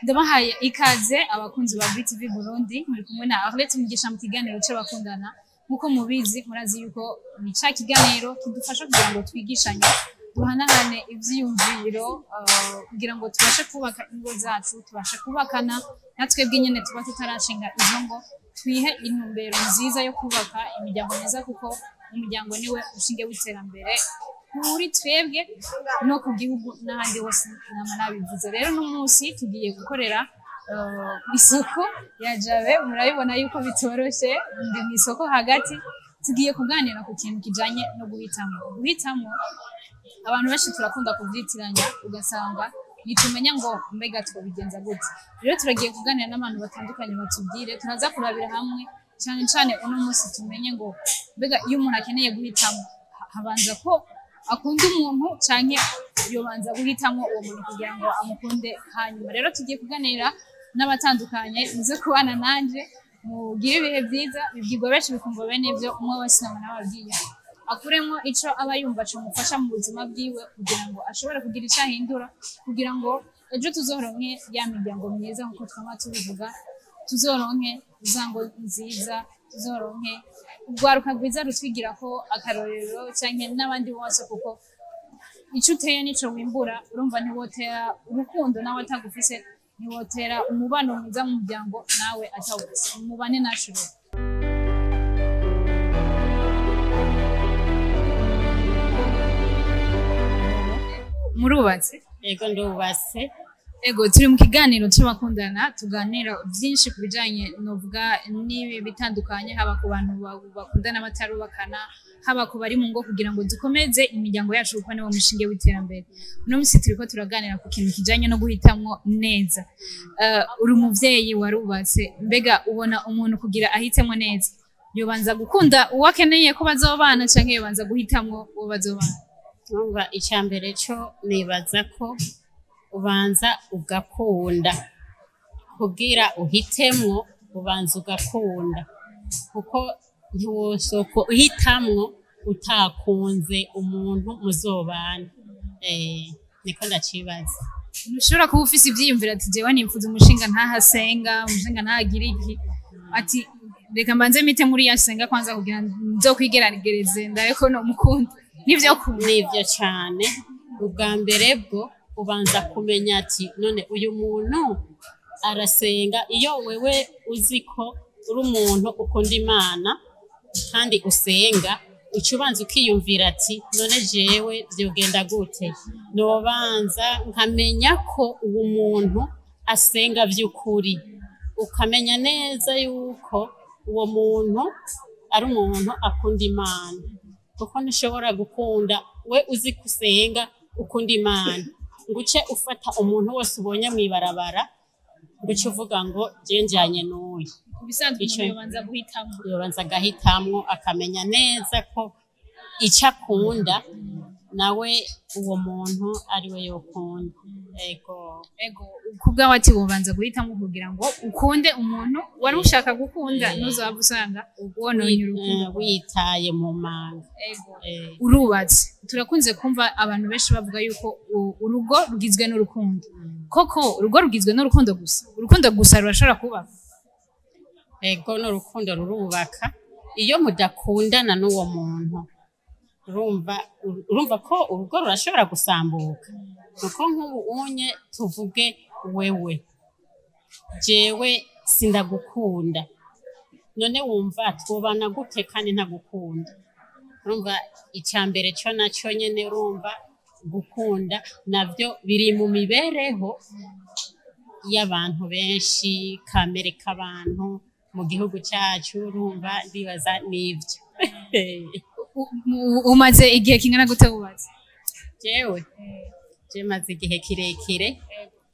Ndabahaye ikaze abakunzi ba BTV Burundi muri kumwe na Arlette Mugisha mu kiganiro c'abakundana nkuko mubizi murazi yuko ni ca kiganiro kidufasha kugira ngo twigishanye duhanahane ivyiyumviro kugira ngo tubashe kubaka ingo zacu tubashe kubakana natwebwe nyene tuba tutarashinga izo ngo twihe intumbero nziza yo kubaka imiryango myiza kuko umuryango niwe ushinge w'iterambere kuri twebwe no ku gihugu n'ahandi hose nama nabivuze rero n'umunsi tugiye gukorera isoko ya Jabe murabibona yuko bitoroshe ndi mu isoko hagati tugiye kuganira ku kintu kijanye no guhitamwo abantu benshi turakunda kuvyitiranya ugasanga nitumenya ngo mbega twobigenza gute rero turagiye kuganira n'abantu batandukanye batubwire tunaza kurabira hamwe cyane uno munsi tumenye ngo mbega iyo umuntu akeneye guhitamo habanza ko akunda umuntu canke yobanza guhitamo uwo muntu kugira ngo amukunde hanyuma rero tugiye kuganira n'abatandukanye muze kubana nanje mugire ibihe byiza bibyigwa benshi bikumva bene ivyo umwe wese nababwiye akuremwo ico aba yumva cyo mufasha mu buzima bwiwe kugira ngo ashobore kugira icyo ahindura kugira ngo ejo tuzoronke ya miryango myiza nkuko twama tubivuga tuzoronke izango nziza tuzoronke urwaruka rwiza rutwigira ko akarorero canke n'abandi bose kuko ico uteye nico wimbura urumva ntiwotera urukundo nawe atagufise ntiwotera umubano mwiza mu muryango nawe atawufise umubane natural murubatse Ego ndubatse ego turi mu kiganiro c'abakundana tuganira byinshi kubijanye novuga nibi bitandukanye haba ku bantu bakundana batarubakana haba ku bari mu ngo kugira ngo dukomeze imiryango yacu kuko niwo mushinge w'iterambere uno munsi turiko turaganira ku kintu kijanye no guhitamwo neza uri umuvyeyi warubatse mbega ubona umuntu kugira ahitemwo neza yobanza gukunda uwo akeneye ko bazobana canke yobanza guhitamwo uwo bazobana numva icambere cyo nibaza ko ubanza ugakunda kugira uhitemwo ubanza ugakunda kuko ntiwosoko uhitamwo utakunze umuntu muzobana niko ndacibaza ntushobora kuba ufise ivyiyumviro ati jewe nimfuza umushinga ntahasenga umushinga ntahagira iki ati reka mbanze mite muri yasenga kwanza kugira nzokwigeranigereze ndaye ko no mukunda nivyo cyane ubwa mbere bwo ubanza kumenya ati none uyu muntu arasenga iyo wewe uziko uri umuntu ukunda Imana kandi usenga ucubanza ukiyumvira ati none jewe vyogenda gute nobanza nkamenya ko uwo muntu asenga vy'ukuri ukamenya neza yuko uwo muntu ari umuntu akunda Imana kuko ntushobora gukunda we uzi kusenga ukunda Imana nguce ufata umuntu wose ubonye mwibarabara nguce uvuga ngo jenjanye n'uyu bisanzwe yobanza guhitamwo yobanza gahitamwo akamenya neza ko icyo akunda nawe uwo muntu ari we yokunda ego kubwawe ati wobanza guhitamwo kugira ngo ukunde umuntu wari ushaka gukunda ntuzaba usanga wononye urukundo witaye mu manga urubatse turakunze kumva abantu benshi bavuga yuko urugo rugizwe n'urukundo koko urugo rugizwe n'urukundo gusa rurashobora kubaka ego n'urukundo rurubaka iyo mudakundana n'uwo muntu urumva ko urugo rurashobora gusambuka kuko nk'ubu unye tuvuge wewe jewe sindagukunda none wumva twobana gute kandi ntagukunda urumva icambere cyo nacyo nyene urumva gukunda navyo biri mu mibereho y'abantu benshi kamere k'abantu mu gihugu cyacu urumva ndibaza nivyo umaze igihe kingana gute wubatse jewe maze igihe kirekire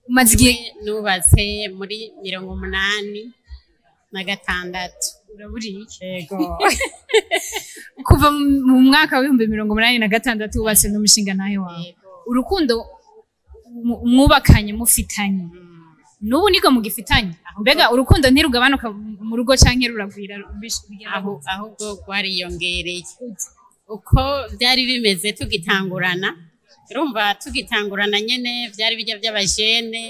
umaze igihe nubatse muri 86 uraburiye yego kuva mu mwaka wa 86 wubatse n'umushinga nawe wawe urukundo mwubakanye mufitanye nubu niko mugifitanye mbega urukundo ntirugabanuka mu rugo canke ruragwira ahubwo rwariyongereye uko byari bimeze tugitangurana urumva tugitangurana nyene byari bijya by'abajene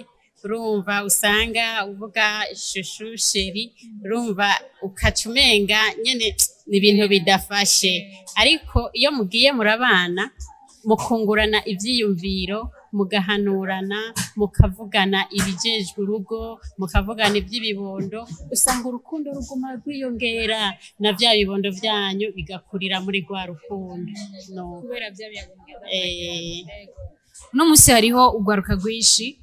urumva usanga uvuga shushu sheri urumva ukacumenga nyene ni ibintu bidafashe ariko iyo mugiye murabana mukungurana ivyiyumviro mugahanurana mukavugana ibijejwe urugo mukavugana iby'ibibondo usanga urukundo ruguma rwiyongera na vya bibondo vyanyu bigakurira muri rwa rukundo no kubera bya no musi hariho ugwaruka rwishi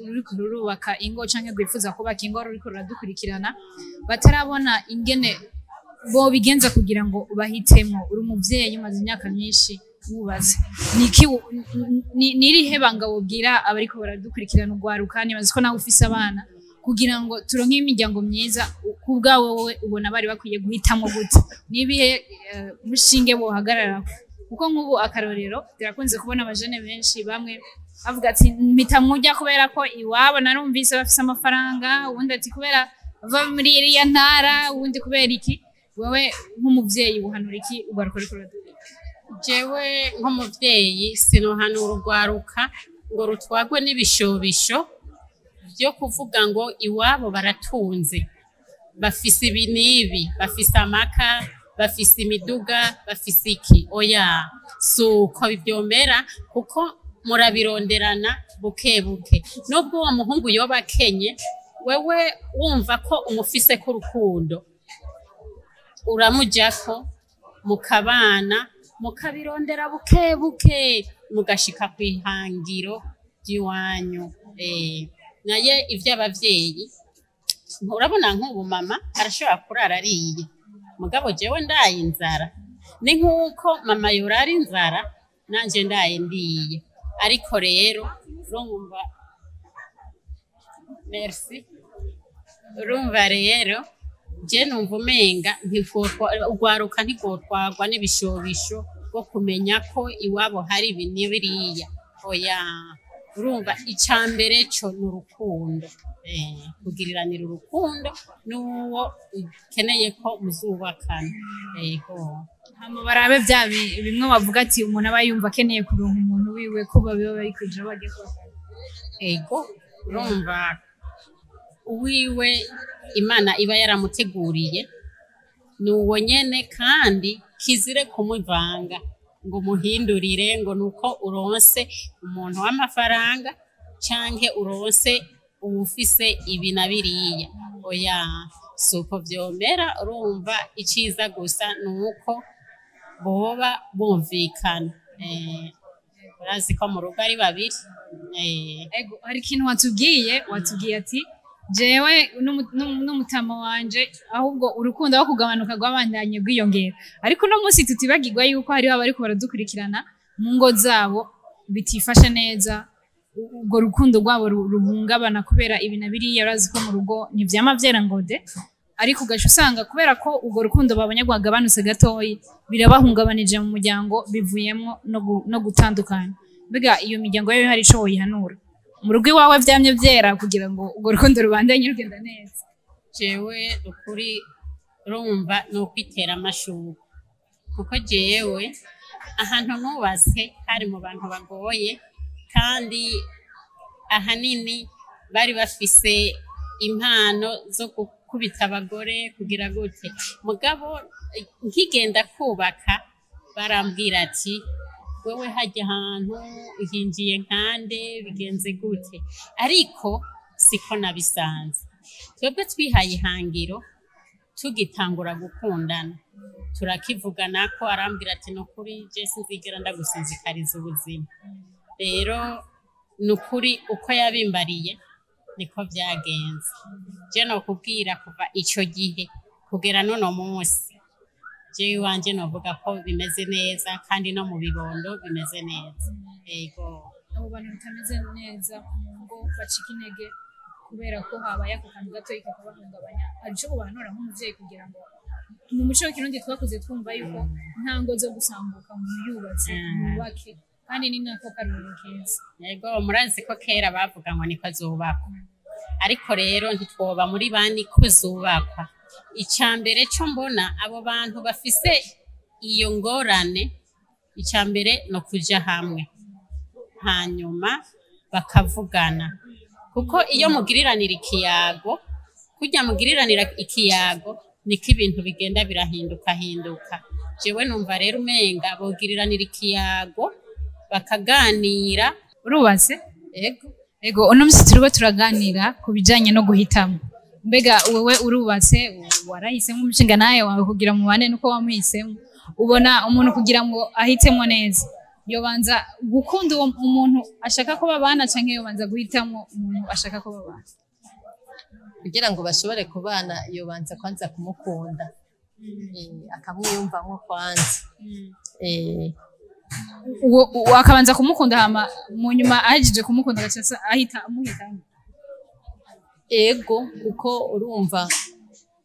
ruriko rurubaka ingo canke rwifuza kubaka ingo ruriko ruradukurikirana batarabona ingene bo bigenza kugira ngo bahitemo uri umuvyeyi umaze imyaka myinshi wubaze nirihe banga wobwira abariko baradukurikirana ugwaruka nibaza ko nawe ufise abana kugira ngo turonke imiryango myiza kubwawe wowe ubona bari bakwiye guhitamo gute nibihe mushinge bohagarara kuko nk'ubu akarorero turakunze kubona abajene benshi bamwe bavuga ati mpitamwo ujya kubera ko iwabo narumvise bafise amafaranga ubundi ati kubera bava muri iriya ntara ubundi kubera iki wewe nk'umuvyeyi uhanura iki ugwaruka riko jewe nk'umuvyeyi sinohanura urwaruka ngo rutwagwe n'ibishobisho byo kuvuga ngo iwabo baratunze bafise ibi n'ibi bafise amaka bafise imiduga bafise iki oya suko bibyomera kuko murabironderana buke buke nubwo uwo muhungu yoba akenye wewe wumva ko umufise ku rukundo uramujako mukabana mukabirondera buke buke mugashika kwihangiro ry'iwanyu naye ivy'abavyeyi urabona nk'ubu mama arashobora kurara ariye mugabo jewe ndaye inzara ni nk'uko mama yorara inzara nanje ndaye ndiye ariko rero urumva merci urumva rero je numva umenga ugwaruka ntigotwagwa n'ibishobisho bwo kumenya ko iwabo hari ibintu biriya oya urumva icambere cyo n'urukundo kugiriranira urukundo n'uwo ukeneye ko muzubakana yego hama barabe bya bimwe bavuga ati umuntu aba yumva akeneye kuronka umuntu wiwe ko babiba bari kuja bagiye kubakana yego urumva uwiwe Imana iba yaramuteguriye nuwo nyene kandi kizire kumuvanga ngo muhindurire ngo nuko uronse umuntu w'amafaranga canke uronse ubufise ibi na biriya oya suko vyomera urumva iciza gusa nuko boba bumvikana urazi ko mu rugo ari babiri ego hari ikintu watubwiye ati jewe n'umutama wanje ahubwo urukundo aho kugabanuka rwabandanye rwiyongera ariko no munsi tutibagirwa yuko hariho abariko baradukurikirana mu ngo zabo bitifashe neza ubwo rukundo rwabo ruhungabana kubera ibi na biriya urazi ko mu rugo ntivyama vyera ngode ariko ugaca usanga kubera ko ubwo rukundo babonye rwagabanutse gatoyi birabahungabanije mu muryango bivuyemo no gutandukana mbega iyo miryango yayo hari ico woyihanura mu rugo iwawe vyamye vyera kugira ngo urwo rukundo rubandanye rugenda neza jewe ukuri rumva no kwitera amashuri kuko jewe ahantu nubatse hari mu bantu bagoye kandi ahanini bari bafise impano zo gukubita abagore kugira gute mugabo nkigenda kubaka barambwira ati wewe hajya ahantu uhinjiye nkande bigenze gute ariko siko nabisanze twebwe twihaye ihangiro tugitangura gukundana turakivugana ko arambwira ati nukuri je sinzigera ndagusinzikariza ubuzima rero nukuri uko yabimbariye niko vyagenze je no kubwira kuva ico gihe kugera nono munsi jewe wanje novuga ko bimeze neza kandi no mu bibondo bimeze neza yego abo bantu bitameze neza ngo bacika intege kubera ko habaye ako kantu gato ikakabahungabanya arico ubanura nk'umuvyeyi kugira ngo mu muco w'ikirundi twakuze twumva yuko nta ngo zo gusambuka mu yubatse mubake kandi ni nako karuriro keza yego murazi ko kera bavuga ngo niko zubakwa ariko rero ntitwoba muri bani kuzubakwa icambere cyo mbona abo bantu bafise iyo ngorane icambere no kuja hamwe hanyuma bakavugana kuko iyo mugiriranira ikiyago kurya mugiriranira ikiyago niko ibintu bigenda birahinduka jewe numva rero umenga bogiriranira ikiyago bakaganira. Urubatse? Ego uno musi turiko turaganira ku bijanye no guhitamo. Mbega wewe urubatse warahisemo umushinga nawe wawe kugira mubane nuko wamuhisemo, ubona umuntu kugira ngo ahitemo neza yobanza gukunda uwo umuntu ashaka ko babana canke yobanza guhitamo umuntu ashaka ko babana? Kugira ngo bashobore kubana yobanza kwanza kumukunda akamwiyumvamwo kwanza akabanza kumukunda hama mu nyuma ahejije kumukunda agaca ahita amuhitamo. Ego kuko urumva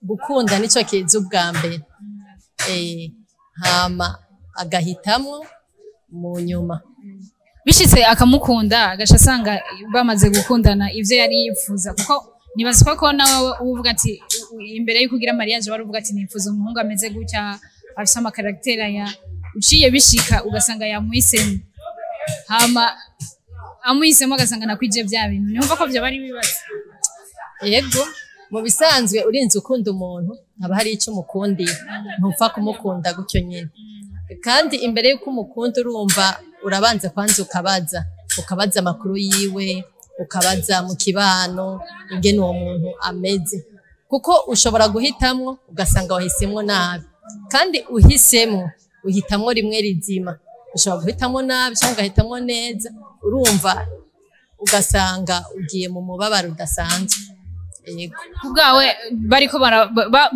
gukunda nico kiza ubwa mbere hama agahitamo mu nyuma bishitse akamukunda agaca asanga bamaze gukundana ivyo yari yifuza, kuko nibaza ko nawe uvuga ati imbere yuko ugira mariage wari uvuga ati nifuza umuhungu ameze gutya afise amakarakitera ya uciye bishika ugasanga yamuhisemo hama amuhisemo agasanga nakwije bya bintu niumva ko byo bari bibaza. Ego mu bisanzwe urinze ukunda umuntu haba hari ico umukundiye ntupfa kumukunda gutyo nyene, kandi imbere yuko umukunda urumva urabanza kwanza ukabaza amakuru yiwe, ukabaza mu kibano ingene uwo muntu ameze, kuko ushobora guhitamwo ugasanga wahisemwo nabi, kandi uhitamwo rimwe rizima, ushobora guhitamwo nabi cyangwa ugahitamwo neza, urumva ugasanga ugiye mu mubabaro udasanzwe. Kubwawe bariko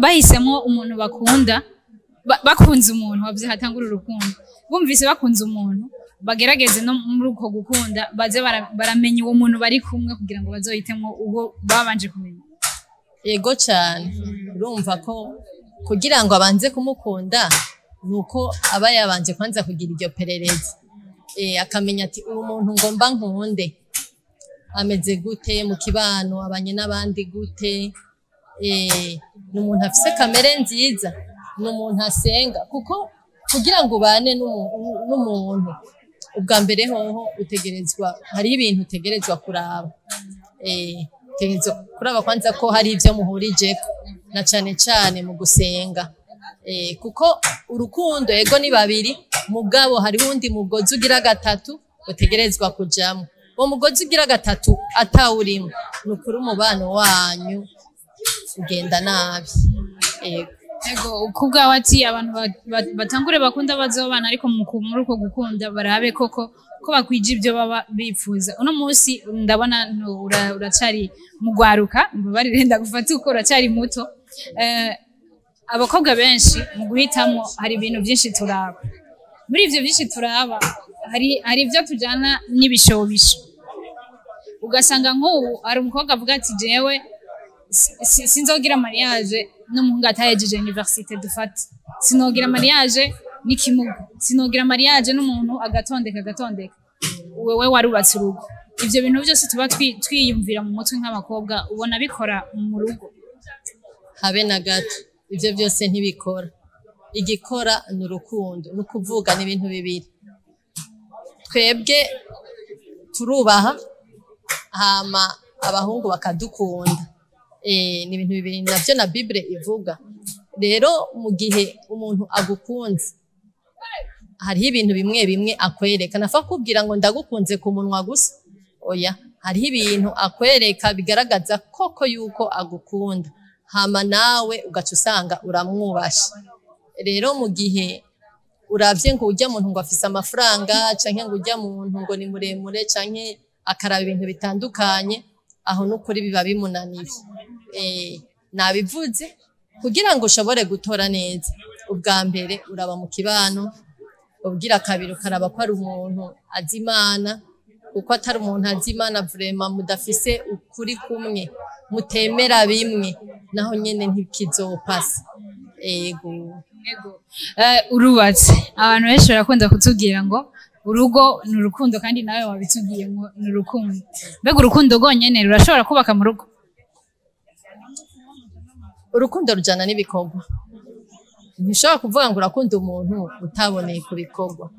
bahisemo umuntu bakunda bakunze umuntu wavye hatangura urukundo, bumvise bakunze umuntu bagerageze no muri uko gukunda baze baramenya uwo muntu bari kumwe kugira ngo bazohitemwo ubwo babanje kumenya. Ego cyane urumva ko kugira ngo abanze kumukunda nuko aba yabanje kwanza kugira iryo perereza akamenya ati uwo muntu ngomba nkunde ameze gute mu kibano, abanye n'abandi gute, n'umuntu afise kamere nziza, n'umuntu asenga, kuko kugira ngo ubane n'umuntu ubwa mbere hoho utegerezwa hari ibintu utegerezwa kuraba utegerezwa kuraba kwanza ko hari ivyo muhurijeko na cane mu gusenga kuko urukundo ego ni babiri mugabo hari wundi mugozi ugira gatatu utegerezwa kujamwo. Uwo mugozi ugira gatatu atawurimo nukuri umubano wanyu ugenda nabi. Ego kubwawe ati abantu batangure bakunda bazobana, ariko muri uko gukunda barabe koko ko bakwije ibyo baba bifuza. Uno munsi ndabona uracari mugwaruka, mbabarire ndagufata uko uracari muto. Abakobwa benshi mu guhitamo hari ibintu byinshi turaba. Muri ivyo byinshi turaba hari ivyo tujana n'ibishobisho, ugasanga nk'ubu hari umukobwa avuga ati jewe sinzogira mariage n'umuhungu atayejeje universite dufate, sinogira mariage n'ikimugu, sinogira mariage n'umuntu agatondeka wewe warubatse urugo. Ivyo bintu byose tuba twiyumvira mu mutwe nk'abakobwa ubona bikora mu rugo? Habe na gato, ivyo byose ntibikora. Igikora ni urukundo, ni ukuvuga n'ibintu bibiri. Twebwe turubaha hama abahungu bakadukunda, ni ibintu bibiri navyo na Bible ivuga. Rero mu gihe umuntu agukunze hariho ibintu bimwe akwereka, nafa kubwira ngo ndagukunze ku munwa gusa, oya, hariho ibintu akwereka bigaragaza koko yuko agukunda, hama nawe ugaca usanga uramwubasha. Rero mu gihe uravye ngo ujya muntu ngo afise amafaranga canke ngo ujya muntu ngo ni muremure canke akaraba ibintu bitandukanye, aho nukuri biba bimunaniye. Nabivuze kugira ngo ushobore gutora neza, ubwa mbere uraba mu kibano, ubwira kabiri ukaraba ko ari umuntu azi Imana, kuko atari umuntu azi Imana vraiment mudafise ukuri kumwe, mutemera bimwe, naho nyene ntikizopasa. Urubatse, abantu benshi barakunda kutubwira ngo urugo ni urukundo, kandi nawe wabitubwiye ngo ni urukundo. Mbega urukundo rwonyene rurashobora kubaka mu rugo? Urukundo rujana n'ibikorwa. Ntishobora kuvuga ngo urakunda umuntu utaboneye ku bikorwa.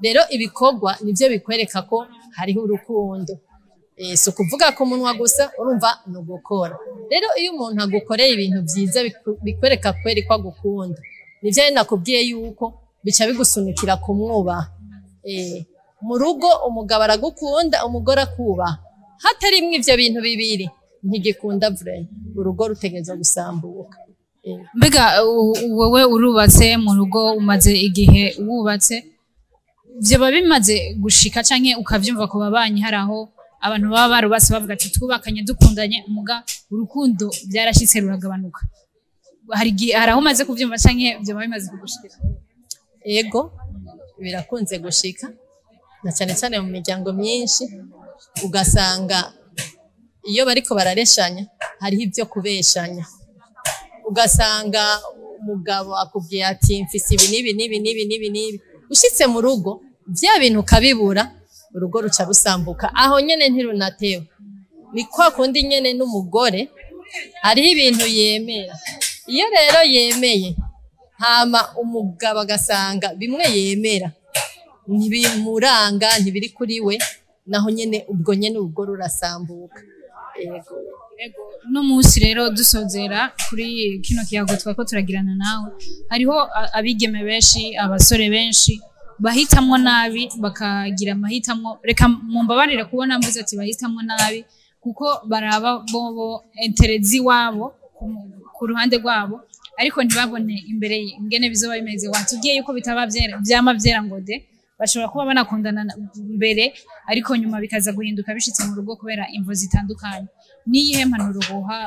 Rero ibikorwa nivyo bikwereka ko hariho urukundo. si ukuvuga ku munwa gusa urumva ni ugukora rero iyo umuntu agukoreye ibintu byiza bikwereka kweri ko agukunda nivyo ari nakubwiye yuko bica bigusunikira kumwubaha mu rugo umugabo aragukunda umugore akubaha hatarimwe ivyo bintu bibiri ntigikunda vrai urugo rutegerezwa gusambuka Mbega wowe urubatse mu rugo umaze igihe wubatse vyoba bimaze gushika canke ukavyumva ku babanyi haraho abantu baba barubatse bavuga ati twubakanye dukundanye muga urukundo byarashitse ruragabanuka haraho umaze kuvyumva canke vyoba bimaze kugushikira ego birakunze gushika na cyane cyane mu miryango myinshi ugasanga iyo bariko barareshanya hariho ibyo kubeshanya ugasanga umugabo akubwiye ati mfise ibi nibi ushitse mu rugo vya bintu ukabibura urugo ruca rusambuka aho nyene ntirunatewe ni kwa kundi nyene n'umugore hariho ibintu yemera iyo rero yemeye hama umugabo agasanga bimwe yemera ntibimuranga ntibiri kuri we naho nyene ubwo nyene urugo rurasambuka Ego no munsi rero dusozera kuri kino kiyago twako turagirana nawe hariho abigeme benshi abasore benshi bahitamwo nabi bakagira amahitamwo reka mumbabarire kubona mvuze ati bahitamwo nabi kuko baraba bobo interezi wabo ku ruhande rwabo ariko ntibabone imbere ingene bizoba bimeze watubwiye yuko bitaba vyama vyera ngo de bashobora kuba banakundana mbere ariko nyuma bikaza guhinduka bishitse mu rugo kubera imvo zitandukanye niyihe mpanuro boha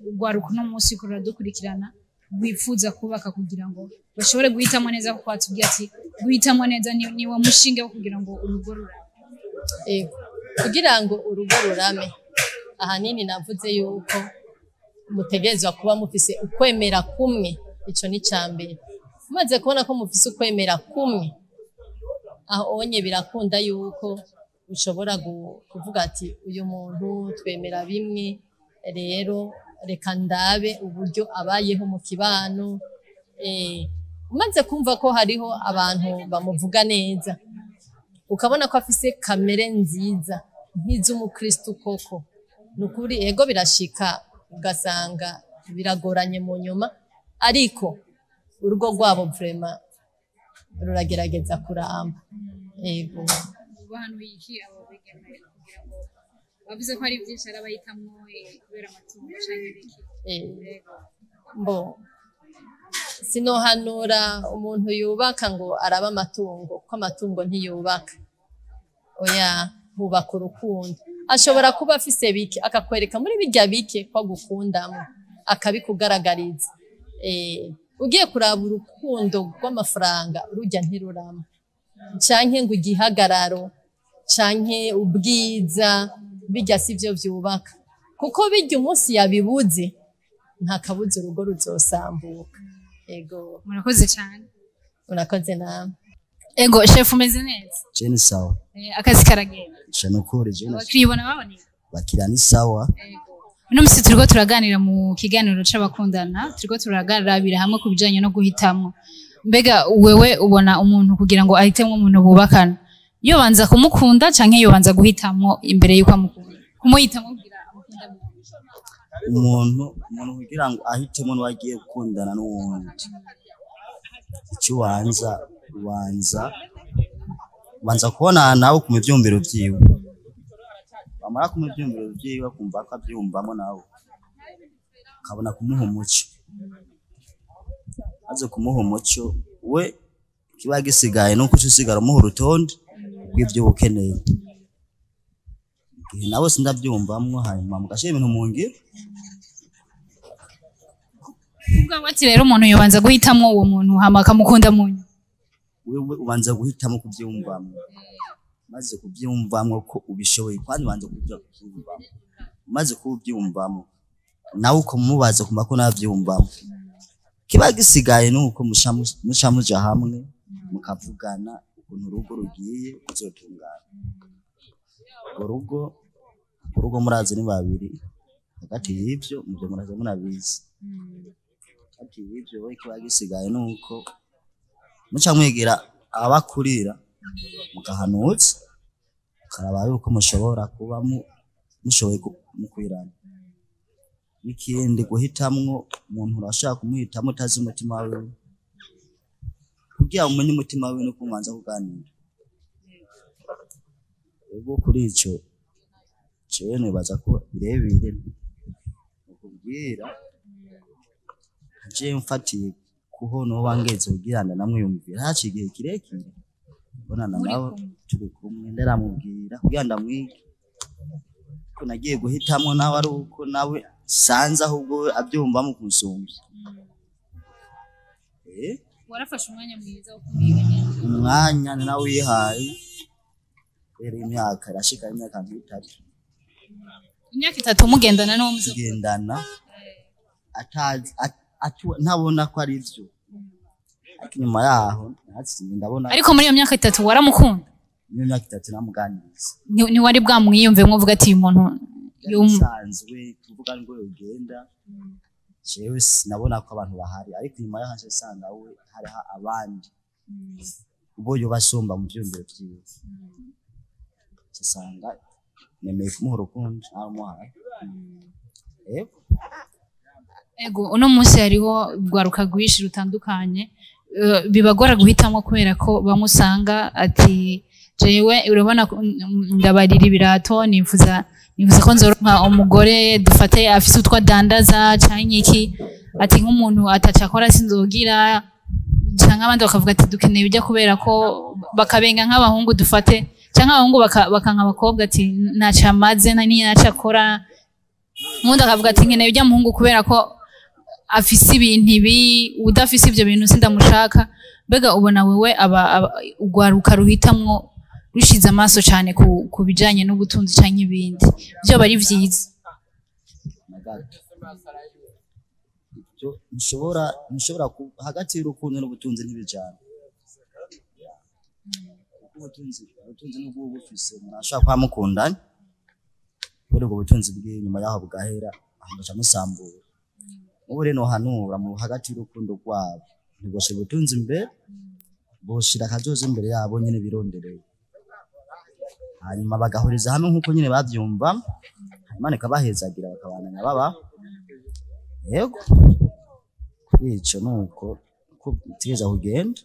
urwaruka no munsi kuradukurikirana wifuza kubaka kugira ngo bashobore guhitamo neza kuko watubwiye ati guhitamo neza ni wo mushinge wo kugira ngo urugo rurame kugira ngo urugo rurame ahanini navuze yuko mutegerezwa kuba mufise ukwemera kumwe ico ni cambere umaze kubona ko mufise ukwemera kumwe aho onye birakunda yuko ushobora kuvuga ati uyu muntu twemera bimwe rero reka ndabe uburyo abayeho mu kibano umaze kumva ko hariho abantu bamuvuga neza ukabona ko afise kamere nziza nk'iz'umukristo koko nukuri ego birashika ugasanga biragoranye mu nyuma ariko urugo rwabo vraiment ruragerageza kuramba ego abantu iki abo bigeme kugira ngo bavuze ko ari byinshi arabahitamwo kubera amatungo canke ibiki mbo sinohanura umuntu yubaka ngo araba amatungo ko amatungo ntiyubaka oya hubaka urukundo ashobora kuba afise bike akakwereka muri birya bike ko agukundamo akabikugaragariza ugiye kuraba urukundo rw'amafaranga rujya ntirurama canke ngo igihagararo canke ubwiza bijya sivyo vyubaka kuko bijya umunsi yabibuze nta kabuze urugo ruzosambuka ego murakoze cyane urakoze nawe ego chef umeze neza Jeni sawa akazi karagenda shanukuri jeni bakiribona babone bakira ni sawa ego uno musi turiko turaganira mu kiganiro c'abakundana turiko turaganira hamwe kubijanye no guhitamwo mbega wewe ubona umuntu kugira ngo ahitemwe umuntu bubakana iyo banza kumukunda canke iyo banza guhitamwo imbere yuko amukunda kumuhitamwo kugira amukunda umuntu kugira ngo ahitemo n'uwagiye gukundana n'uwundi icyo banza kubona nawe ku mivyumviro vyiwe bamara ku mivyumviro vyiwe akumva ko avyumvamo nawe ukabona kumuha umuco maze kumuha umuco we kiba gisigaye nuko usigara umuha urutonde rw'ivyo ukeneye igihe nawe sindavyumvamwo hanyuma mugashira ibintu mu ngiro ubwo ati rero umuntu yobanza guhitamwo uwo muntu hama akamukunda munyu wewe ubanza guhitamo kuvyumvamwo maze kuvyumvamwo ko ubishoboye kandi ubanza kuvyumvamwo maze kuvyumvamwo nawe ukumubaza kumva ko navyumvamwo kiba gisigaye nuko mushamuja hamwe mukavugana ukuntu urugo rugiye kuzotungana urugo murazi ni babiri hagati y'ivyo muvyo muraza munabizi hagati y'ivyo we kiba gisigaye nuko muca mwigira abakurira mugahanutse karaba yuko mushobora kubamo mushoboye mukwirana. Ikindi guhitamwo umuntu urashaka kumuhitamo utazi umutima wawe, kugira umenye umutima wawe no kumanza kuganira. Ubwo kuri ico jewe nibaza ko birebire ukubwira je mfatiye kuho no bangeze kugirana namwiyumvira haci igihe kirekire bonana nawe turi kumwe ndaramubwira kugira ndamwige ko nagiye guhitamwo nawe ari uko nawe sanza ahubwo abyumva mu kunsumba. Warafashe umwanya mwiza wo kumwiganya? Umwanya nawe wihaye rero imyaka irashika imyaka 3. Imyaka 3 mugendana no mugendana atazi ntabona ko ari byo, ariko nyuma yaho ndabona. Ariko muri iyo myaka 3 waramukunda? Muri myaka 3 namuganiriza. Ni wari bwamwiyumve mwo vuga ati umuntu yumsanzwe tuvuga ngo ugenda jewe sinabona ko abantu bahari, ariko nyuma yaho nje sanga we hari abandi ubwo yo basomba mu byumviro byiwe sanga nemeye kumuhora ukundi aramuhaye. Ego uno munsi hariho rwaruka rwishi rutandukanye bibagora guhitamo kubera ko bamusanga ati jewe urabona ndabarira ibirato nifuza ko nzoronka umugore dufate afise utwa dandaza canke iki, ati nk'umuntu atacakora sinzogira, canke abandi bakavuga ati dukeneye bijya kubera ko bakabenga nk'abahungu dufate, canke abahungu bakanka abakobwa ati ntacamaze ntacakora, umuntu akavuga ati nkeneye bijya muhungu kubera ko afise ibintu ibi, udafise ibyo bintu sindamushaka. Mbega ubona wewe ugwaruka ruhitamwo rushize amaso cyane ku bijanye n'ubutunzi canke ibindi byo bari vyiza? Nshobora hagati y'urukundo n'ubutunzi ntibijana. Ubutunzi n'ubwo bufise murashaka kwa mukundana, buri ubwo butunzi bw'inyuma yaho bugahera ahantu musambura. Ubu rero hanura mu hagati y'urukundo rwabo ntiboshe ubutunzi imbere, boshira akazoza imbere yabo nyene birondereye, hanyuma bagahuriza hamwe nkuko nyene bavyumva, Imana ikabahezagira bakabana baba. Yego ico nuko tigeza kugenda.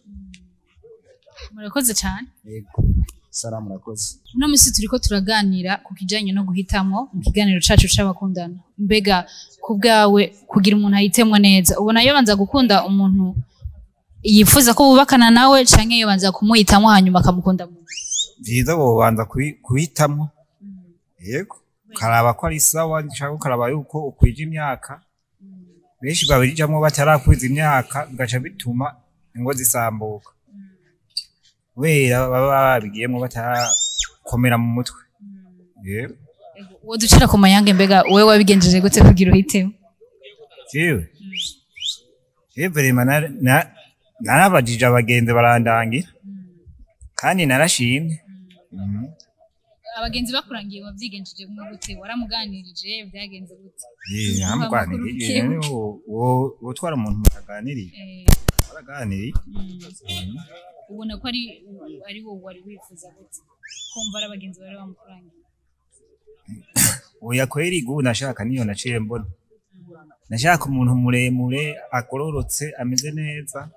Murakoze cyane. Yego salamu murakoze. Uno munsi turiko turaganira ku kijanye no guhitamo mu kiganiro cacu c'abakundana. Mbega ku bwawe kugira umuntu ahitemwe neza ubona yobanza gukunda umuntu yifuza ko bubakana nawe canke yobanza kumuhitamo hanyuma akamukunda mu byiza bobanza kuhitamo. Yego karaba ko ari sawa cyangwa karaba yuko ukwije imyaka, benshi babirijamwo batarakwiza imyaka bigaca bituma ingo zisambuka wera baba babigiyemo batarakomera mu mutwe. Yego uwo ducira ku mayange. Mbega wewe wabigenjeje gute kugira uhitemo? Jewe vraiment narabajije abagenzi barandangira kandi narashimye. Abagenzi bakurangiye wavyigenjeje gute? Waramuganirije byagenze gute? Namuganirije wo twara umuntu mutaganiriye baraganiriye. Ubona ko ari wowe wari wifuza gute kumva ari abagenzi bari bamukurangiye? Oya kweri gu nashaka niyo naciye mbona, nashaka umuntu muremure akororotse ameze neza.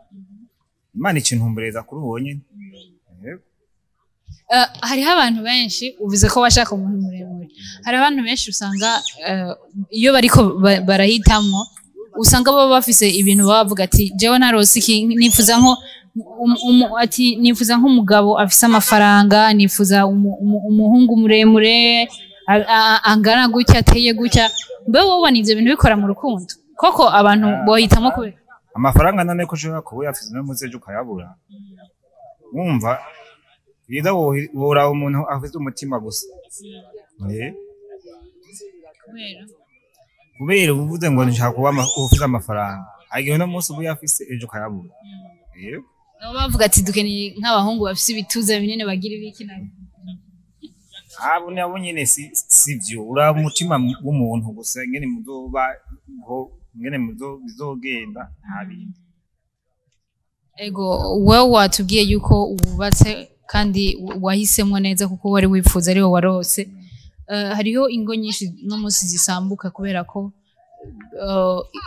Imana icintumbereza kuri uwo nyene. Hariho abantu benshi uvuze ko bashaka umuntu muremure, hari abantu benshi usanga iyo bariko barahitamo usanga baba bafise ibintu bavuga ati jewe narose iki, nifuza nko ati nifuza nk'umugabo afise amafaranga, nifuza umuhungu muremure angana gutya ateye gutya. Mbe wowe nivyo bintu bikora mu rukundo koko abantu bohitamo kubera amafaranga? None ko ushobora kuba uyafise no muzeje ukayabura. Wumva byiza wora umuntu afite umutima gusa. Kubera uvuze ngo nshaka kuba ufite amafaranga, agiye no munsi ubu yafise ejo ukayabura. Nabo bavuga ati dukeneye nk'abahungu bafise ibituza binene bagira ibiki nabi. Abo nabo nyene sivyo, ura umutima w'umuntu gusa ngene muzoba ngene bizogenda nta bindi. Ego wewe watubwiye yuko ububatse kandi wahisemwe neza kuko wari wifuza ari wo warose. hariho ingo nyinshi no munsi zisambuka kubera ko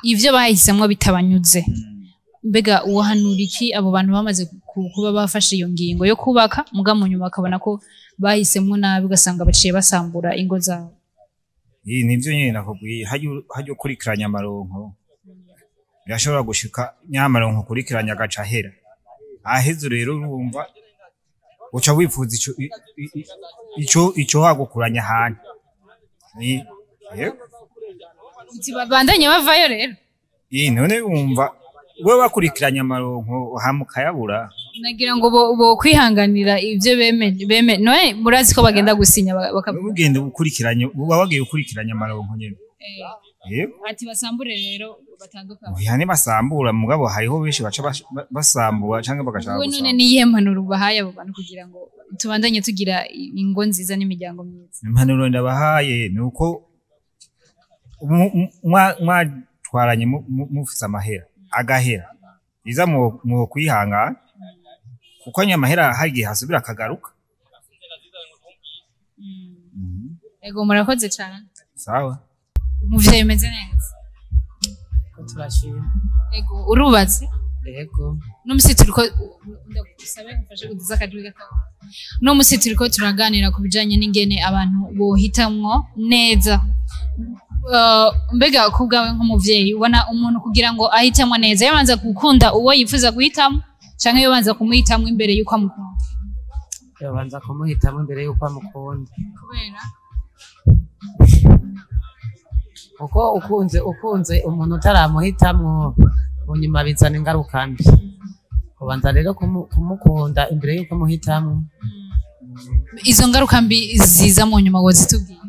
ivyo bahisemwo bitabanyuze. Mbega uhanura iki abo bantu bamaze kuba bafashe iyo ngingo yo kubaka muga mu nyuma akabona ko bahisemwo nabi ugasanga baciye basambura ingo zabo? Nivyo nyene nakubwiye hajyo kurikiranya amaronko birashobora gushika nyamaronko kurikiranya agaca hera aheze rero urumva uca wifuza ico hagukuranya hane ni uti babandanye bavayo rero. None wumva we bakurikiranya amaronko hamukayabura nagira ngo bo kwihanganira ivyo beme noye murazi ko bagenda gusinya bakagenda gukurikiranya bagiye gukurikiranya amaronko nyene ati basambure rero batandukanye yani basambura mugabo hariho benshi baca basambura canke bagashaka gusambura. None ni yempanuro bahaye abo bantu kugira ngo tubandanye tugira ingo nziza n'imiryango myiza? Impanuro ndabahaye nuko mwatwaranye mufise amahera agahera iza mu kwihangana kuko nyamahera hagiye hasubira akagaruka. Ego murakoze cyane. Sawa. Muvyeyi meze neza? Turashima. Ego urubatse? Ego. No musi turiko ndakusabe mfashe kuduza akajwi gato. No musi turiko turaganira kubijanye n'ingene abantu bohitamwo neza. Mbega kubwawe nk'umuvyeyi ubona umuntu kugira ngo ahitamwe neza yabanza gukunda uwo yifuza guhitamo canke yabanza kumuhitamwe imbere yuko amukunda? Yabanza kumuhitamwe imbere yuko amukunda. Kubera uko ukunze umuntu utaramuhitamwo unyuma bizana ingaruka mbi. Ubanza rero kumukunda imbere yuko muhitamwo. Izo ngaruka mbi ziza mu nyuma wazitubwiye?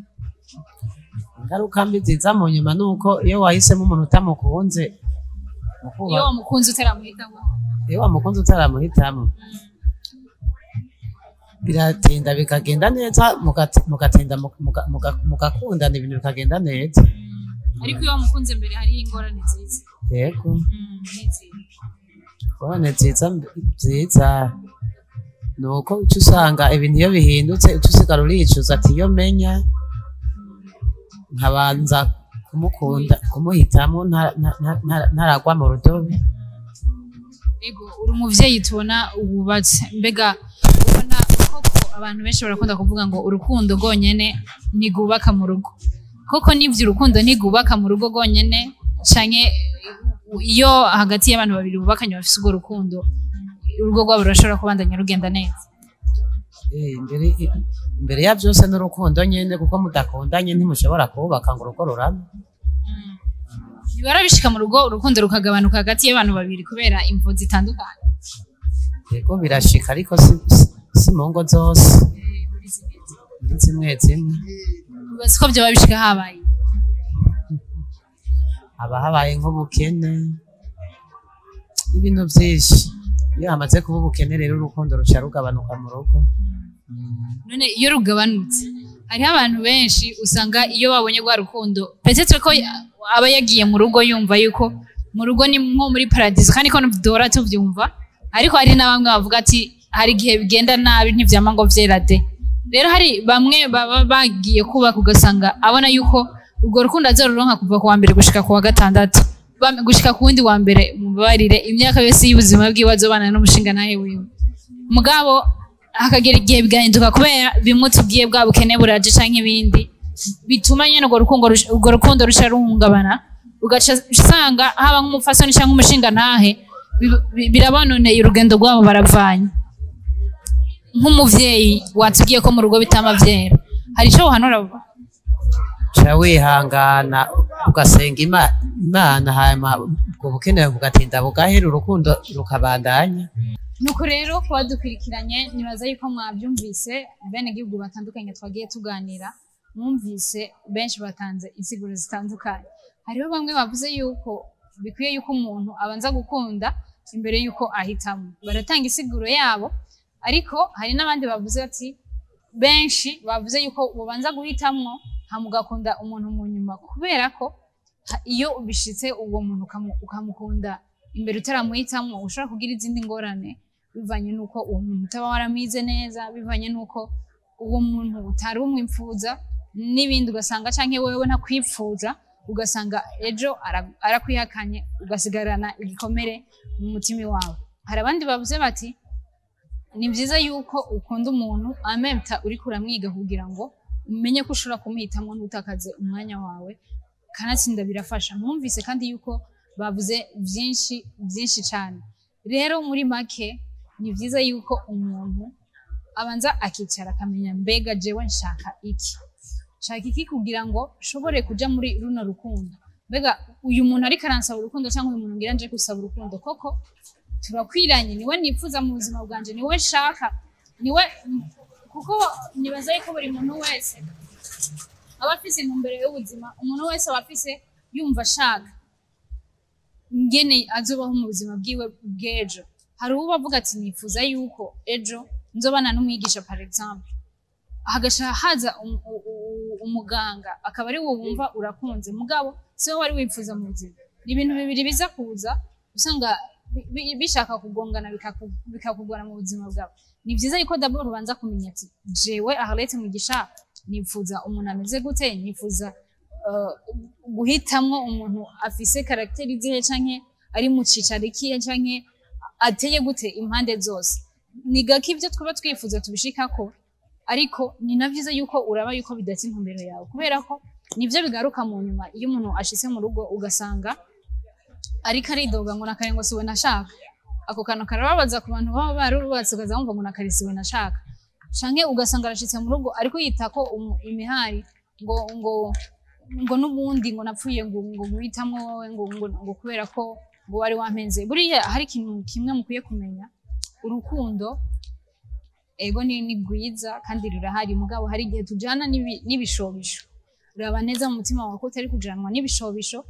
Ingaruka mbi ziza mu nyuma nuko iyo wahisemo umuntu utamukunze, iyo wamukunze utaramuhitamwo, biratinda bikagenda neza mugatinda mugakundana ibintu bikagenda neza. Ariko iyo wamukunze mbere hari ingorane nziza. Yego. Ingorane nziza nuko uca usanga ibintu iyo bihindutse uca usigara uricuza ati iyo menya nkabanza kumukunda kumuhitamo ntaragwa mu rudobe. Ego uri umuvyeyi tubona ububatse. Mbega ubona koko abantu benshi barakunda kuvuga ngo urukundo rwonyene ntigubaka mu rugo. Koko nivyo urukundo ntigubaka mu rugo rwonyene canke iyo hagati y'abantu babiri bubakanye bafise urwo rukundo urugo rwabo rurashobora kubandanya rugenda neza? Imbere ya byose n'urukundo nyene kuko mudakundanye ntimushobora kubaka ngo urugo rurame. Barabishika mu rugo urukundo rukagabanuka hagati y'abantu babiri kubera imvo zitandukanye? Yego birashika ariko si mu ngo zose, zimwe ubazi ko vyoba bishika habaye? Haba habaye nk'ubukene ibintu vyinshi. Iyo hamaze kuba ubukene rero urukundo ruca rugabanuka mu rugo. None iyo rugabanutse hariho abantu benshi usanga iyo babonye rwa rukundo peut-être ko aba yagiye mu rugo yumva yuko mu rugo ni nko muri paradiso kandi ko dora tuvyumva, ariko hari n'abamwe bavuga ati hari igihe bigenda nabi ntivyama ngo vyera de. Rero hari bamwe baba bagiye kubaka ugasanga abona yuko urwo rukundo azoruronka kuva ku wa mbere gushika ku wa gatandatu gushika ku wundi wa mbere mubabarire imyaka yose y'ubuzima bwiwe azobana n'umushinga nawe wiwe. Mugabo hakagera igihe bigahinduka kubera bimwe tubwiye bwa bukene buraje canke ibindi bituma nyene urwo rukundo rusha ruhungabana, ugaca usanga haba nk'umufasoni canke umushinga ntahe birabononeye urugendo rwabo baravanye. Nk'umuvyeyi watubwiye ko mu rugo bitama vyera, hari ico uhanura abo? Ca wihangana ugasenga Imana hanyuma ubwo bukene bugatinda bugahera urukundo rukabandanya. Nuko rero kuba dukurikiranye nibaza yuko mwavyumvise bene gihugu batandukanye twagiye tuganira, mwumvise benshi batanze insiguro zitandukanye. Hariho bamwe bavuze yuko bikwiye yuko umuntu abanza gukunda imbere yuko ahitamo, baratanga insiguro yabo. Ariko hari n'abandi bavuze ati benshi bavuze yuko ubanza guhitamwo hamugakunda umuntu mu nyuma, kubera ko iyo ubishitse uwo muntu ukamukunda imbere utaramuhitamwo ushobora kugira izindi ngorane bivanye nuko uwo muntu utaba waramize neza, bivanye nuko uwo muntu utari umwipfuza n'ibindi ugasanga canke wewe ntakwipfuza ugasanga ejo arakwihakanye ugasigarana igikomere mu mutima wawe. Hari abandi bavuze bati ni vyiza yuko ukunda umuntu amemta uriko uramwiga kugira ngo umenye ko ushobora kumuhitamwo ntutakaze umwanya wawe, kanatsinda birafasha. Mwumvise kandi yuko bavuze vyinshi cane. Rero muri make ni vyiza yuko umuntu abanza akicara akamenya mbega jewe nshaka iki kugira ngo shobore kuja muri runo rukundo. Mbega uyu muntu ariko aransaba urukundo cyangwa uyu muntu ngira nje gusaba urukundo koko turakwiranye, niwe nipfuza mu buzima bwanje, niwe shaka, niwe kuko nibaza yuko buri muntu wese aba afise intumbero y'ubuzima, umuntu wese aba afise yumva ashaka ngene azobaho mu buzima bwiwe bw'ejo. Hari uwo bavuga ati nifuza yuko ejo nzobana n'umwigisha par exemple, hagasha haza umuganga akaba ari wo wumva urakunze mugabo siwe wari wifuza mu buzima. Ni ibintu bibiri biza kuza usanga bishaka kugongana bikakugora mu buzima bwawe. Ni vyiza yuko d'abord ubanza kumenya ati jewe Arlette Mugisha nifuza umuntu ameze gute, nifuza guhitamwo umuntu afise karakteri zihe canke ari mu cicaro ikihe canke ateye gute impande zose. Ni gake ivyo twaba twifuza tubishikako, ariko ni na vyiza yuko uraba yuko bidatse intumbero yawe, kubera ko nivyo bigaruka mu nyuma iyo umuntu ashitse mu rugo ugasanga ariko aridoga ngo nakarengo siwe nashaka. Ako kantu karababaza ku bantu baba barubatse ukaza wumva ngo nakarisiwe nashaka, canke ugasanga arashitse mu rugo ariko yitako imihari ngo n'ubundi ngo napfuye ngo guhitamwo wowe ngo kubera ko ngo wari wampenze. Buriya hari ikintu kimwe mukwiye kumenya, urukundo ego ni gwiza kandi rurahari, mugabo hari igihe tujana n'ibishobisho. Raba neza mu mutima wawe ko utari kujanwa n'ibishobisho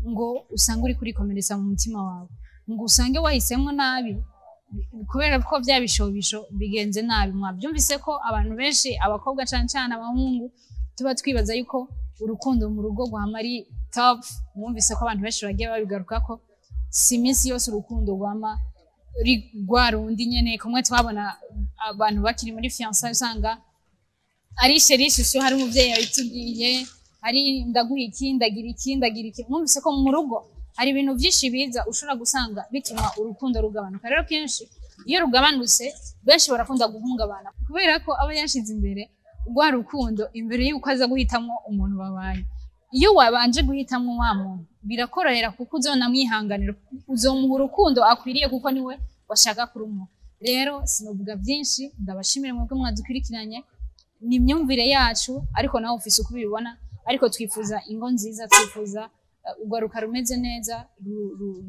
ngo usange uri kurikomeretsa mu mutima wawe, ngo usange wahisemwo nabi kubera ko vya bishobisho bigenze nabi. Mwabyumvise ko abantu benshi, abakobwa cane abahungu, tuba twibaza yuko urukundo mu rugo rwama ari top. Mwumvise ko abantu benshi bagiye babigaruka ko si iminsi yose urukundo rwama rwa rundi nyene. Kumwe twabona abantu bakiri muri fiançailles usanga ari sherishisho, hari umuvyeyi yabitubwiye, hari ndaguha iki ndagira iki. Mwumvise ko mu rugo hari ibintu vyinshi biza ushobora gusanga bituma urukundo rugabanuka. Rero kenshi iyo rugabanutse benshi barakunda guhungabana kubera ko aba yashize imbere rwa rukundo imbere yuko aza guhitamwo umuntu babaye. Iyo wabanje guhitamwo wa muntu birakorohera kuko uzonamwihanganira, uzomuha urukundo akwiriye kuko niwe washaka kurumuha. Rero sinovuga vyinshi, ndabashimira mwebwe mwadukurikiranye. Ni imyumvire yacu ariko nawe ufise uko ubibona, ariko twifuza ingo nziza, twifuza ugaruka rumeze neza,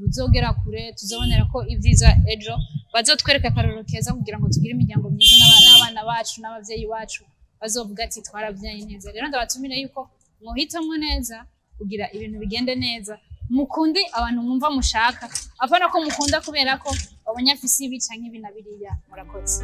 ruzogera kure, tuzobonera ko ivyiza ejo, bazotwereka akarorero keza kugira ngo tugire imiryango myiza n'abana bacu n'abavyeyi bacu bazovuga ati twarabyaye neza. Rero ndabatumira yuko mwohitamwo neza kugira ibintu bigende neza, mukundi abantu mwumva mushaka, apana ko mukunda kubera ko babonye afise ibi canke ibi na biriya. Murakoze.